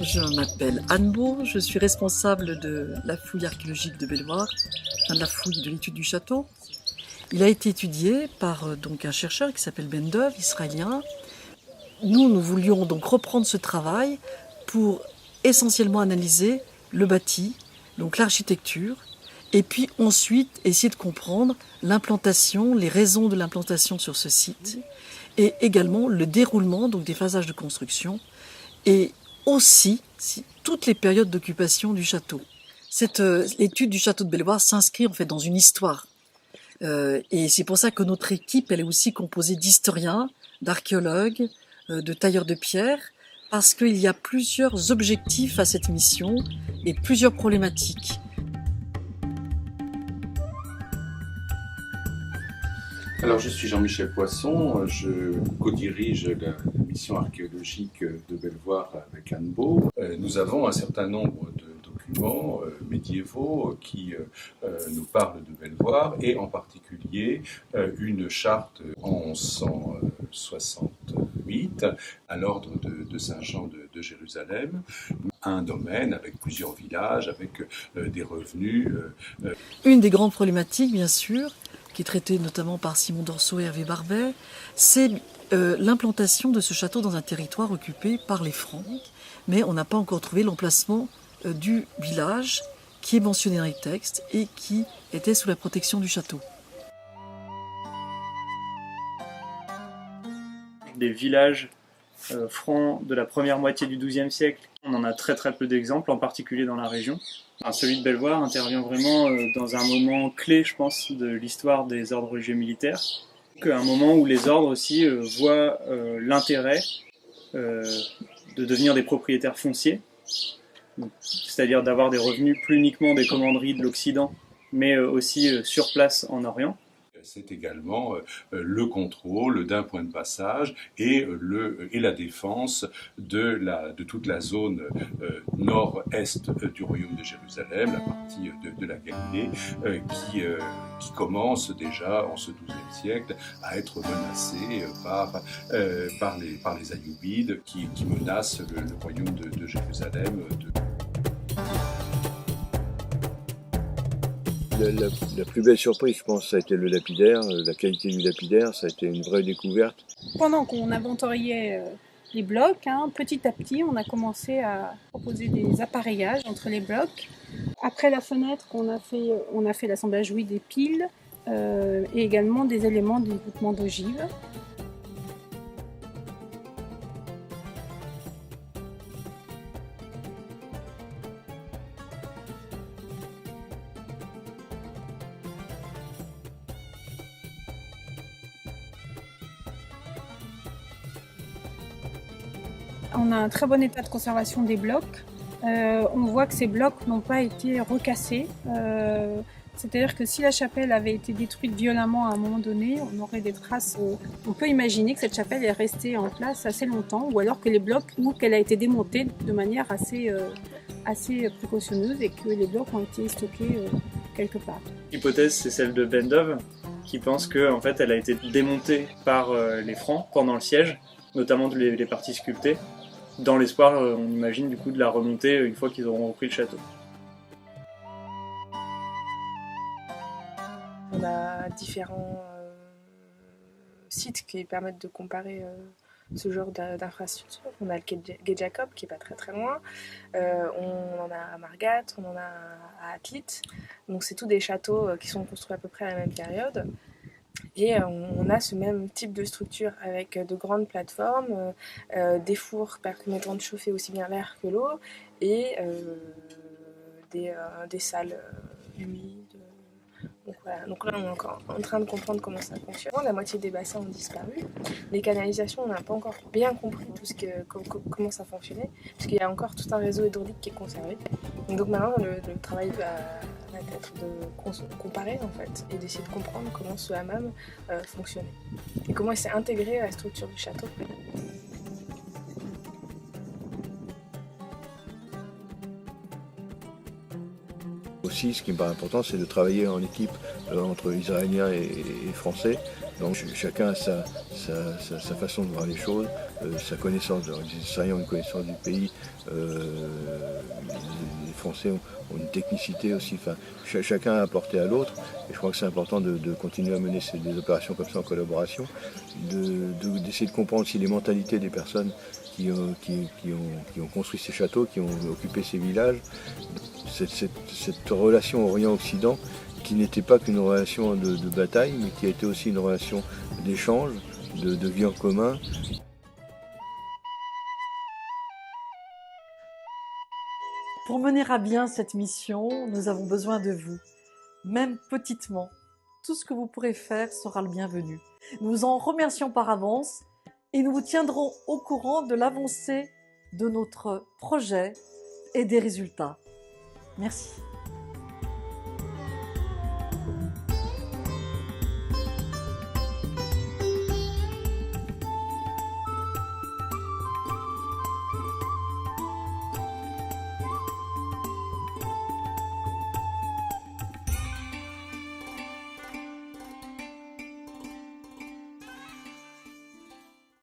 Je m'appelle Anne Beau, je suis responsable de la fouille archéologique de Belvoir, de la fouille de l'étude du château. Il a été étudié par donc un chercheur qui s'appelle Ben Dov, israélien. Nous voulions donc reprendre ce travail pour essentiellement analyser le bâti, donc l'architecture, et puis ensuite essayer de comprendre l'implantation, les raisons de l'implantation sur ce site, et également le déroulement donc des phasages de construction, et aussi toutes les périodes d'occupation du château. Cette étude du château de Belvoir s'inscrit en fait dans une histoire. Et c'est pour ça que notre équipe, elle est aussi composée d'historiens, d'archéologues, de tailleurs de pierre, parce qu'il y a plusieurs objectifs à cette mission et plusieurs problématiques. Alors, je suis Jean-Michel Poisson, je co-dirige la mission archéologique de Belvoir avec Anne Beau. Nous avons un certain nombre de documents médiévaux qui nous parlent de Belvoir et en particulier une charte en 1168 à l'ordre de Saint-Jean de Jérusalem. Un domaine avec plusieurs villages, avec des revenus. Une des grandes problématiques, bien sûr, qui est traitée notamment par Simon Dorso et Hervé Barbet, c'est l'implantation de ce château dans un territoire occupé par les Francs. Mais on n'a pas encore trouvé l'emplacement du village qui est mentionné dans les textes et qui était sous la protection du château. Des villages francs de la première moitié du XIIe siècle, on en a très peu d'exemples, en particulier dans la région. Celui de Belvoir intervient vraiment dans un moment clé, je pense, de l'histoire des ordres religieux militaires. Un moment où les ordres aussi voient l'intérêt de devenir des propriétaires fonciers, c'est-à-dire d'avoir des revenus plus uniquement des commanderies de l'Occident, mais aussi sur place en Orient. C'est également le contrôle d'un point de passage et la défense de toute la zone nord-est du royaume de Jérusalem, la partie de la Galilée, qui commence déjà en ce XIIe siècle à être menacée par les Ayyoubides qui menacent le royaume de Jérusalem. La plus belle surprise, je pense, ça a été le lapidaire, la qualité du lapidaire, ça a été une vraie découverte. Pendant qu'on inventoriait les blocs, petit à petit, on a commencé à proposer des appareillages entre les blocs. Après la fenêtre, on a fait l'assemblage des piles et également des éléments du groupement d'ogives. On a un très bon état de conservation des blocs. On voit que ces blocs n'ont pas été recassés. C'est-à-dire que si la chapelle avait été détruite violemment à un moment donné, on aurait des traces. On peut imaginer que cette chapelle est restée en place assez longtemps, ou alors que les blocs, ou qu'elle a été démontée de manière assez précautionneuse et que les blocs ont été stockés quelque part. L'hypothèse, c'est celle de Ben Dov, qui pense qu'en fait, elle a été démontée par les Francs pendant le siège, notamment les parties sculptées, dans l'espoir, on imagine, du coup, de la remonter une fois qu'ils auront repris le château. On a différents sites qui permettent de comparer ce genre d'infrastructure. On a le Quai Jacob qui est pas très loin, on en a à Margat, on en a à Atlit. Donc c'est tous des châteaux qui sont construits à peu près à la même période. Et on a ce même type de structure avec de grandes plateformes, des fours permettant de chauffer aussi bien l'air que l'eau et des salles humides. Donc voilà, donc là on est encore en train de comprendre comment ça fonctionne. La moitié des bassins ont disparu. Les canalisations, on n'a pas encore bien compris comment ça fonctionnait, puisqu'il y a encore tout un réseau hydraulique qui est conservé. Donc maintenant le travail va être de comparer en fait, et d'essayer de comprendre comment ce hammam fonctionnait et comment il s'est intégré à la structure du château. Aussi, ce qui me paraît important, c'est de travailler en équipe entre Israéliens et Français Donc chacun a sa façon de voir les choses, sa connaissance, les Israéliens ont une connaissance du pays, les Français ont une technicité aussi, enfin, chacun a apporté à l'autre, et je crois que c'est important de continuer à mener des opérations comme ça en collaboration, d'essayer de comprendre aussi les mentalités des personnes qui ont construit ces châteaux, qui ont occupé ces villages, cette relation Orient-Occident qui n'était pas qu'une relation de bataille, mais qui a été aussi une relation d'échange, de vie en commun. Pour mener à bien cette mission, nous avons besoin de vous, même petitement. Tout ce que vous pourrez faire sera le bienvenu. Nous vous en remercions par avance et nous vous tiendrons au courant de l'avancée de notre projet et des résultats. Merci.